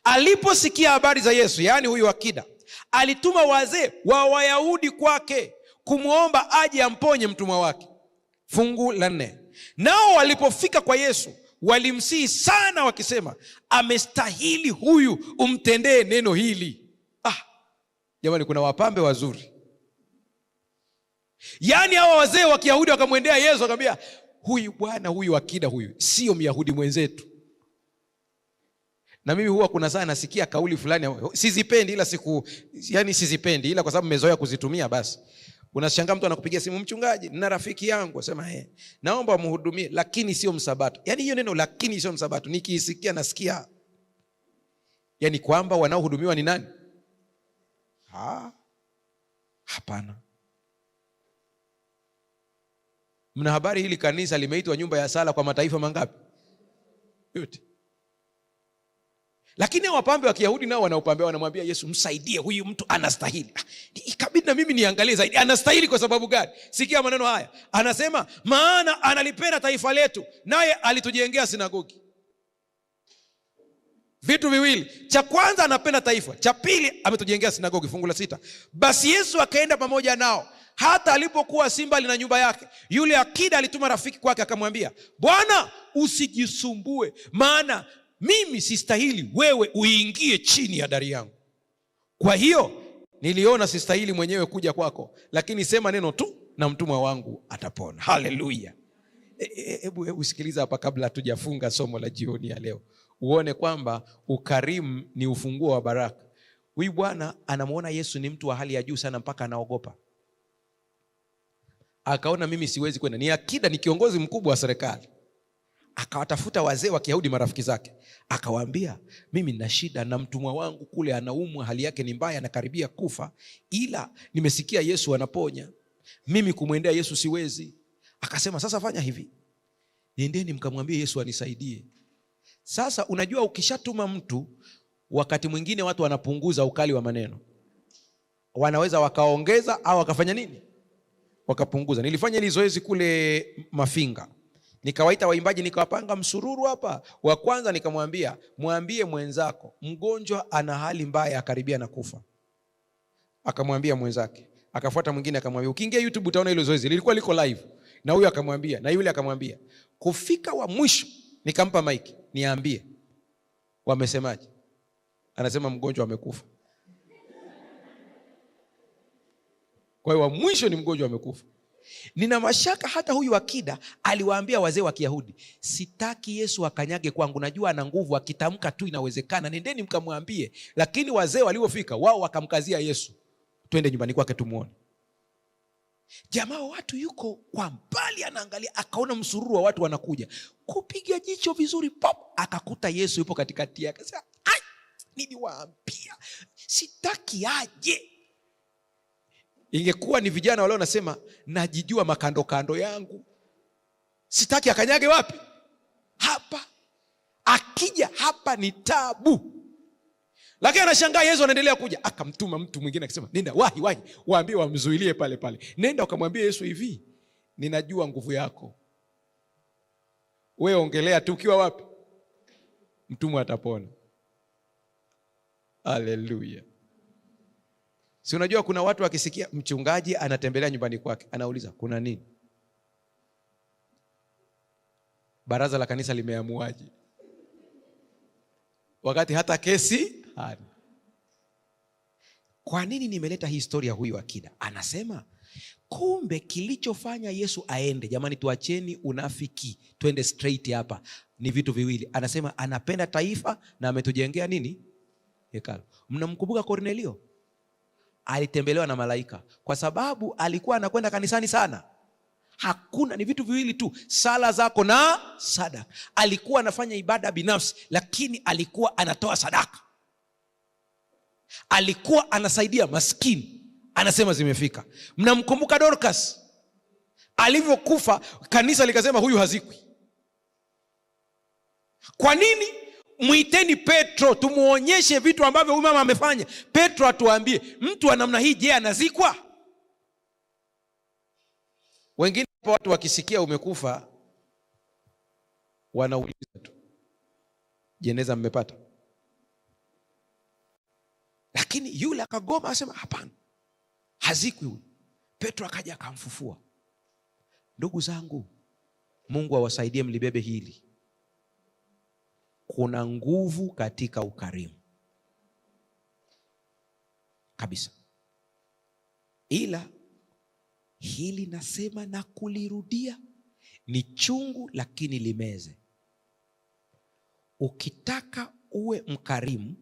Speaker 1: Aliposikia habari za Yesu, yaani huyu akida, alituma wazee wa Wayahudi kwake kumwomba aje amponye mtumwa wake. Fungu la 4. Nao walipofika kwa Yesu walimsihi sana wakisema, amestahili huyu umtendee neno hili. Jamani, kuna wapambe wazuri. Yaani hawa wazee wa Kiyahudi wakamwendea Yesu wakamwambia, huyu bwana, huyu akida huyu sio Myahudi mwenzetu. Na mimi huwa kuna saa nasikia kauli fulani sizipendi, sizipendi ila kwa sababu nimezoea kuzitumia basi. Unashangaa mtu anakupigia simu, mchungaji, nina rafiki yangu, asema naomba umhudumie lakini sio msabato. Yaani hiyo neno lakini sio msabato nikiisikia nasikia yaani kwamba wanaohudumiwa ni nani? Hapana. Mna habari hili kanisa limeitwa nyumba ya sala kwa mataifa mangapi? Yote. Lakini wapambe wa Kiyahudi nao wanaupambea, wanamwambia Yesu, msaidie huyu mtu, anastahili. Ikabidi na mimi niangalie zaidi, anastahili kwa sababu gani? Sikia maneno haya. Anasema, maana analipenda taifa letu, naye alitujengea sinagogi. Vitu viwili. Cha kwanza anapenda taifa, cha pili ametujengea sinagogi. Fungu la 6. Basi Yesu akaenda pamoja nao, hata alipokuwa si mbali na nyumba yake. Yule akida alituma rafiki kwake akamwambia, Bwana, usijisumbue, maana mimi sistahili wewe uingie chini ya dari yangu. Kwa hiyo niliona sistahili mwenyewe kuja kwako, lakini sema neno tu na mtumwa wangu atapona. Haleluya. Hebu sikiliza hapa kabla hatujafunga somo la jioni ya leo, uone kwamba ukarimu ni ufunguo wa baraka. Huyu bwana anamuona Yesu ni mtu wa hali ya juu sana mpaka anaogopa. Akaona mimi siwezi kwenda, ni akida, ni kiongozi mkubwa wa serikali. Akawatafuta wazee wa Kiyahudi marafiki zake, akawaambia, mimi nina shida na mtumwa wangu kule anaumwa, hali yake ni mbaya, anakaribia kufa, ila nimesikia Yesu anaponya. Mimi kumwendea Yesu siwezi. Akasema, sasa fanya hivi, niendeni mkamwambie Yesu anisaidie. Sasa unajua ukishatuma mtu, wakati mwingine watu wanapunguza ukali wa maneno. Wanaweza wakaongeza au wakafanya nini? Wakapunguza. Nilifanya hili zoezi kule Mafinga. Nikawaita waimbaji, nikawapanga msururu hapa. Wa kwanza nikamwambia, mwambie mwenzako mgonjwa ana hali mbaya, akaribia na kufa. Akamwambia mwenzake. Akafuata mwingine akamwambia. Ukiingia YouTube utaona hilo zoezi lilikuwa liko live. Na huyu akamwambia, na yule akamwambia. Kufika wa mwisho nikampa mic, niambie wamesemaje. Anasema mgonjwa amekufa. Kwa hiyo wa mwisho ni mgonjwa amekufa. Nina mashaka hata huyu akida aliwaambia wazee wa Kiyahudi, sitaki Yesu akanyage kwangu, najua ana nguvu, akitamka tu inawezekana, nendeni mkamwambie. Lakini wazee waliofika wao wakamkazia Yesu, twende nyumbani kwake tumuone. Jamaa watu yuko kwa mbali anaangalia, akaona msururu wa watu wanakuja. Kupiga jicho vizuri, pop, akakuta Yesu yupo katikati yake. Sasa niliwaambia sitaki aje. Ingekuwa ni vijana wale wanasema najijua makando kando yangu, sitaki akanyage wapi? Hapa. Akija hapa ni tabu. Lakini anashangaa Yesu anaendelea kuja. Akamtuma mtu mwingine akisema, nenda wahi waambie wamzuilie pale pale. Nenda ukamwambia Yesu hivi, ninajua nguvu yako, wewe ongelea tu ukiwa wapi, mtumwa atapona. Haleluya. Si unajua kuna watu wakisikia mchungaji anatembelea nyumbani kwake, anauliza kuna nini? Baraza la kanisa limeamuaje? Wakati hata kesi hana. Kwa nini nimeleta historia huyu akida? Anasema kumbe kilichofanya Yesu aende, jamani tuacheni unafiki, twende straight hapa, ni vitu viwili. Anasema anapenda taifa na ametujengea nini? Hekalu. Mnamkumbuka Kornelio? Alitembelewa na malaika kwa sababu alikuwa anakwenda kanisani sana. Hakuna, ni vitu viwili tu, sala zako na sadaka. Alikuwa anafanya ibada binafsi, lakini alikuwa anatoa sadaka. Alikuwa anasaidia maskini. Anasema zimefika. Mnamkumbuka Dorcas? Alivyokufa kanisa likasema huyu hazikwi. Kwa nini? Muiteni Petro tumuonyeshe vitu ambavyo huyu mama amefanya. Petro atuambie, mtu wa namna hii je, anazikwa? Wengine watu wakisikia umekufa wanauliza tu, jeneza mmepata? Lakini yule akagoma, asema hapana, hazikwi huyu. Petro akaja akamfufua. Ndugu zangu, Mungu awasaidie mlibebe hili. Kuna nguvu katika ukarimu kabisa. Ila hili nasema na kulirudia, ni chungu lakini limeze. Ukitaka uwe mkarimu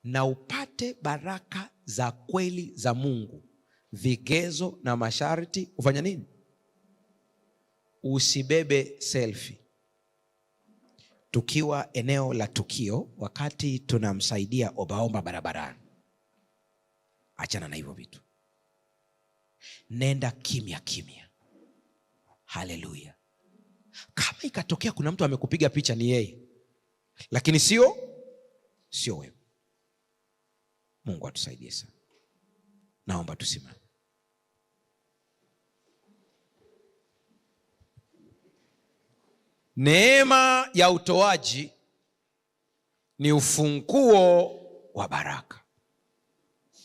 Speaker 1: na upate baraka za kweli za Mungu, vigezo na masharti, ufanya nini? Usibebe selfie tukiwa eneo la tukio, wakati tunamsaidia obaomba barabarani. Achana na hivyo vitu. Nenda kimya kimya. Haleluya. Kama ikatokea kuna mtu amekupiga picha, ni yeye, lakini sio wewe. Mungu atusaidie sana. Naomba tusimame. Neema ya utoaji ni ufunguo wa baraka.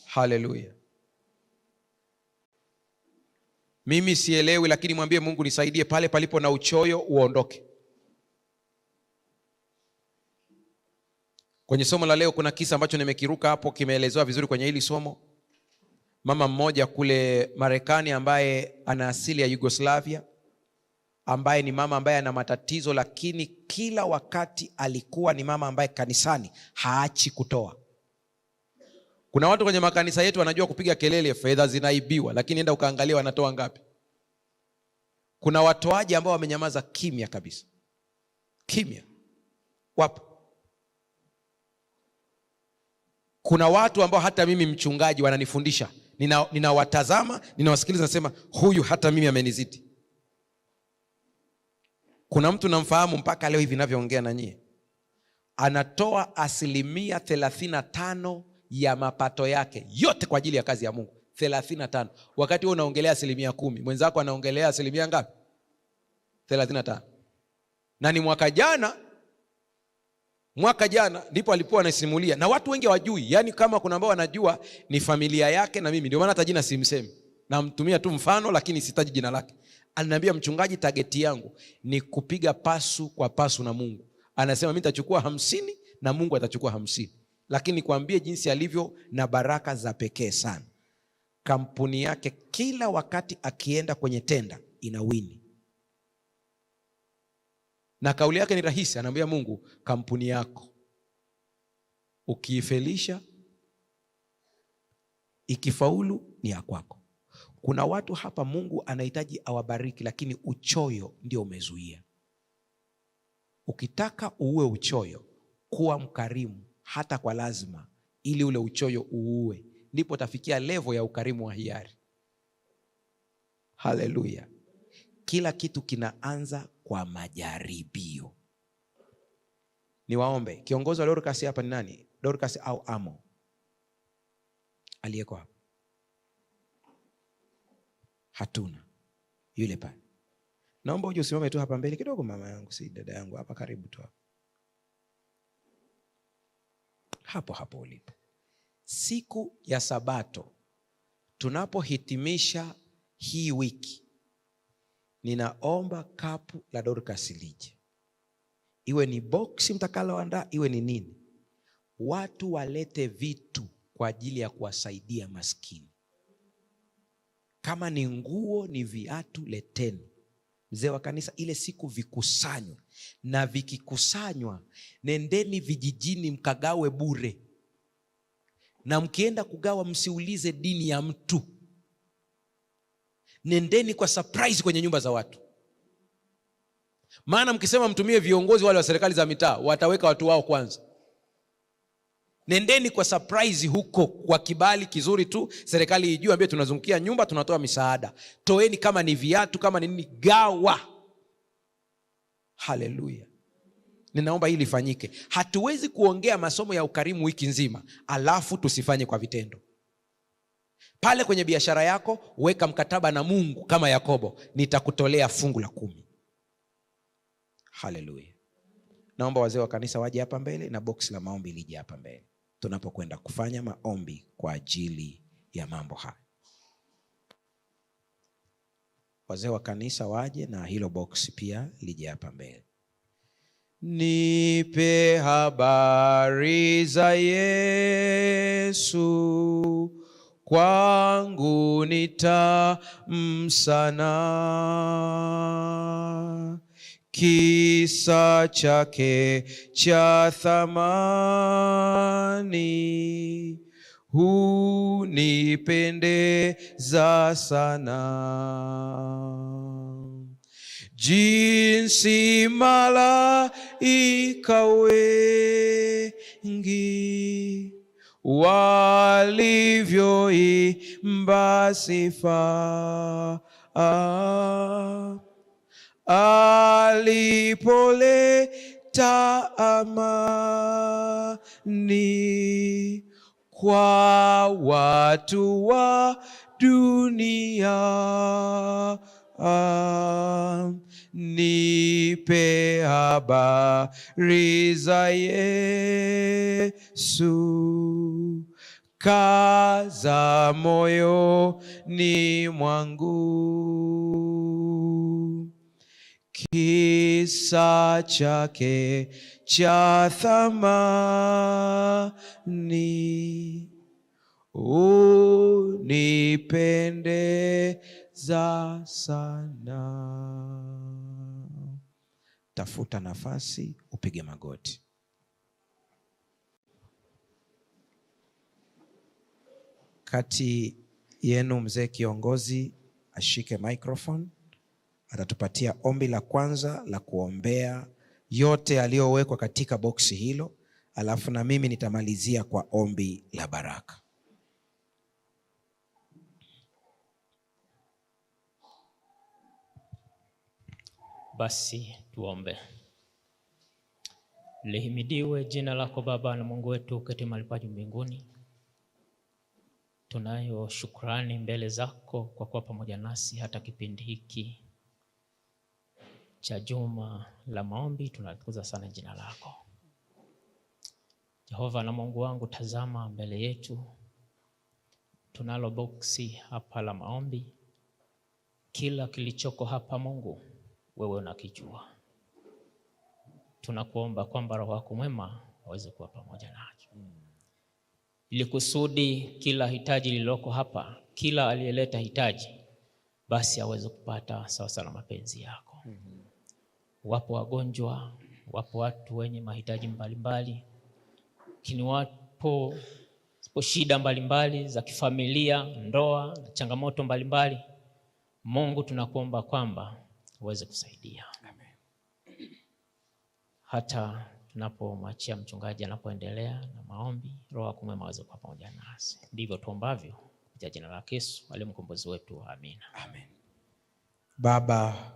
Speaker 1: Haleluya. Mimi sielewi, lakini mwambie Mungu nisaidie, pale palipo na uchoyo uondoke. Kwenye somo la leo kuna kisa ambacho nimekiruka hapo, kimeelezewa vizuri kwenye hili somo. Mama mmoja kule Marekani ambaye ana asili ya Yugoslavia, ambaye ni mama ambaye ana matatizo, lakini kila wakati alikuwa ni mama ambaye kanisani haachi kutoa. Kuna watu kwenye makanisa yetu wanajua kupiga kelele fedha zinaibiwa, lakini enda ukaangalia wanatoa ngapi. Kuna watoaji ambao wamenyamaza kimya kabisa. Kimya. Wapo. Kuna watu ambao hata mimi mchungaji wananifundisha, ninawatazama, ninawasikiliza, nasema huyu hata mimi amenizidi. Kuna mtu namfahamu mpaka leo hivi ninavyoongea na nyie, anatoa 35% ya mapato yake yote kwa ajili ya kazi ya Mungu. 35. Wakati wewe unaongelea 10%, mwenzako anaongelea asilimia ngapi? 35. Na ni mwaka jana ndipo alipokuwa anasimulia, na watu wengi hawajui. Yaani kama kuna ambao wanajua ni familia yake na mimi, ndio maana hata jina simsemi. Namtumia tu mfano lakini sitaji jina lake. Ananiambia, mchungaji, tageti yangu ni kupiga pasu kwa pasu na Mungu. Anasema mimi nitachukua 50 na Mungu atachukua 50. Lakini kuambie jinsi alivyo na baraka za pekee sana. Kampuni yake kila wakati akienda kwenye tenda inawini. Na kauli yake ni rahisi, anaambia Mungu, kampuni yako ukiifelisha, ikifaulu ni ya kwako. Kuna watu hapa Mungu anahitaji awabariki, lakini uchoyo ndio umezuia. Ukitaka uue uchoyo, kuwa mkarimu hata kwa lazima, ili ule uchoyo uue, ndipo tafikia level ya ukarimu wa hiari. Haleluya. Kila kitu kinaanza kwa majaribio. Niwaombe, kiongozi wa Dorcas hapa ni nani? Dorcas au Amo? Aliyeko hapa? Hatuna. Yule pale. Naomba uje usimame tu hapa mbele kidogo, mama yangu, si dada yangu, hapa karibu tu hapa. Hapo ulipo. Siku ya Sabato tunapohitimisha hii wiki, ninaomba kapu la Dorcas lije. Iwe ni boksi mtakaloandaa, iwe ni nini. Watu walete vitu kwa ajili ya kuwasaidia maskini. Kama ni nguo, ni viatu, leteni. Mzee wa kanisa, ile siku vikusanywe. Na vikikusanywa, nendeni vijijini mkagawe bure. Na mkienda kugawa, msiulize dini ya mtu. Nendeni kwa surprise kwenye nyumba za watu. Maana mkisema mtumie viongozi wale wa serikali za mitaa, wataweka watu wao kwanza. Nendeni kwa surprise huko, kwa kibali kizuri tu, serikali ijue, ambie tunazungukia nyumba, tunatoa misaada. Toeni, kama ni viatu, kama ni nini, gawa. Haleluya. Ninaomba hili lifanyike. Hatuwezi kuongea masomo ya ukarimu wiki nzima alafu tusifanye kwa vitendo. Pale kwenye biashara yako, weka mkataba na Mungu kama Yakobo, nitakutolea fungu la 10. Haleluya. Naomba wazee wa kanisa waje hapa mbele na boksi la maombi lije hapa mbele, tunapokwenda kufanya maombi kwa ajili ya mambo haya. Wazee wa kanisa waje na hilo boksi pia lije hapa mbele. Nipe habari za Yesu, kwangu ni tamu sana. Kisa chake cha thamani hunipendeza sana. Jinsi malaika wengi walivyoimba sifa alipoleta amani kwa watu wa dunia. Nipe habari za Yesu, kaza moyoni mwangu. Kisa chake cha thamani unipendeza sana. Tafuta nafasi, upige magoti. Kati yenu mzee kiongozi ashike microphone, atatupatia ombi la kwanza la kuombea yote yaliyowekwa katika boksi hilo, alafu na mimi nitamalizia kwa ombi la baraka.
Speaker 2: Basi tuombe. Lihimidiwe jina lako Baba na Mungu wetu kati mahali pa juu mbinguni. Tunayo shukrani mbele zako kwa kuwa pamoja nasi hata kipindi hiki. cha juma la maombi, tunalitukuza sana jina lako. Jehova na Mungu wangu, tazama mbele yetu tunalo boksi hapa la maombi. Kila kilichoko hapa Mungu, wewe unakijua. Tunakuomba kwamba Roho wako mwema aweze kuwa pamoja nacho, ili kusudi kila hitaji lililoko hapa, kila aliyeleta hitaji, basi aweze kupata sawa sawa na mapenzi yako. Wapo wagonjwa, wapo watu wenye mahitaji mbalimbali, lakini wapo shida mbalimbali za kifamilia, ndoa, na changamoto mbalimbali. Mungu, tunakuomba kwamba uweze kusaidia.
Speaker 1: Amen.
Speaker 2: Hata tunapomwachia mchungaji anapoendelea na maombi, Roho wako mwema aweze kuwa pamoja nasi. Ndivyo tuombavyo kwa jina la Yesu aliye mkombozi wetu. Amina.
Speaker 1: Amen. Baba,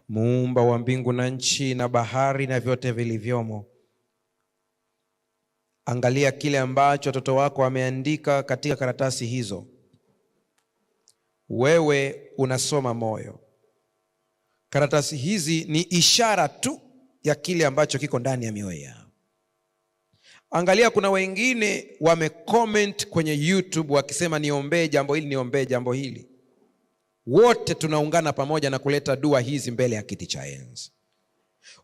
Speaker 1: muumba wa mbingu na nchi na bahari na vyote vilivyomo, angalia kile ambacho watoto wako wameandika katika karatasi hizo. Wewe unasoma moyo. Karatasi hizi ni ishara tu ya kile ambacho kiko ndani ya mioyo yao. Angalia, kuna wengine wamecomment kwenye YouTube wakisema niombee jambo hili, niombee jambo hili. Wote tunaungana pamoja na kuleta dua hizi mbele ya kiti cha enzi.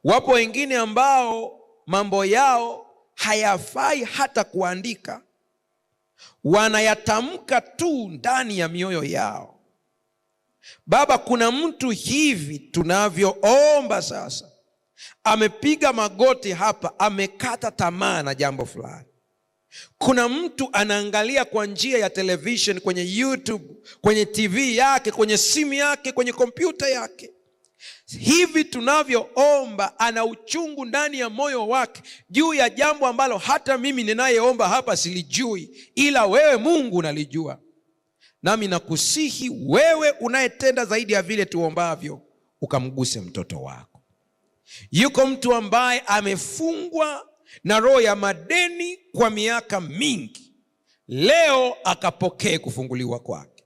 Speaker 1: Wapo wengine ambao mambo yao hayafai hata kuandika, wanayatamka tu ndani ya mioyo yao. Baba, kuna mtu hivi tunavyoomba sasa amepiga magoti hapa, amekata tamaa na jambo fulani. Kuna mtu anaangalia kwa njia ya television, kwenye YouTube, kwenye TV yake, kwenye simu yake, kwenye kompyuta yake. Hivi tunavyoomba ana uchungu ndani ya moyo wake juu ya jambo ambalo hata mimi ninayeomba hapa silijui, ila wewe Mungu unalijua. Nami nakusihi wewe unayetenda zaidi ya vile tuombavyo, ukamguse mtoto wako. Yuko mtu ambaye amefungwa na roho ya madeni kwa miaka mingi, leo akapokee kufunguliwa kwake.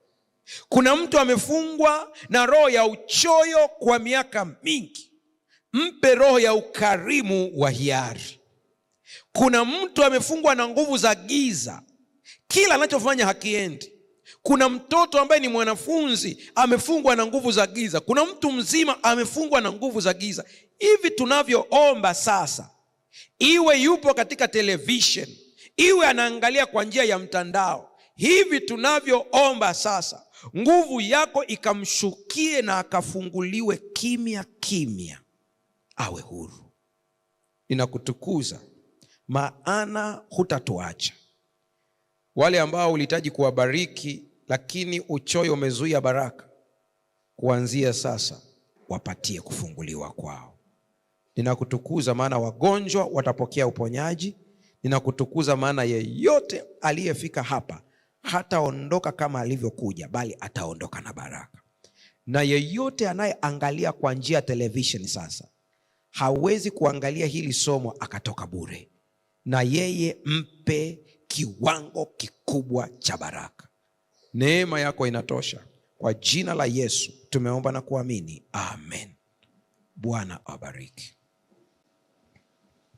Speaker 1: Kuna mtu amefungwa na roho ya uchoyo kwa miaka mingi, mpe roho ya ukarimu wa hiari. Kuna mtu amefungwa na nguvu za giza, kila anachofanya hakiendi. Kuna mtoto ambaye ni mwanafunzi amefungwa na nguvu za giza. Kuna mtu mzima amefungwa na nguvu za giza. Hivi tunavyoomba sasa, iwe yupo katika television, iwe anaangalia kwa njia ya mtandao, hivi tunavyoomba sasa, nguvu yako ikamshukie na akafunguliwe kimya kimya, awe huru. Ninakutukuza maana hutatuacha. Wale ambao ulihitaji kuwabariki lakini uchoyo umezuia baraka, kuanzia sasa wapatie kufunguliwa kwao. Ninakutukuza maana wagonjwa watapokea uponyaji. Ninakutukuza maana yeyote aliyefika hapa hataondoka kama alivyokuja, bali ataondoka na baraka. Na yeyote anayeangalia kwa njia ya television sasa, hawezi kuangalia hili somo akatoka bure. Na yeye mpe kiwango kikubwa cha baraka. Neema yako inatosha. Kwa jina la Yesu tumeomba na kuamini. Amen. Bwana awabariki.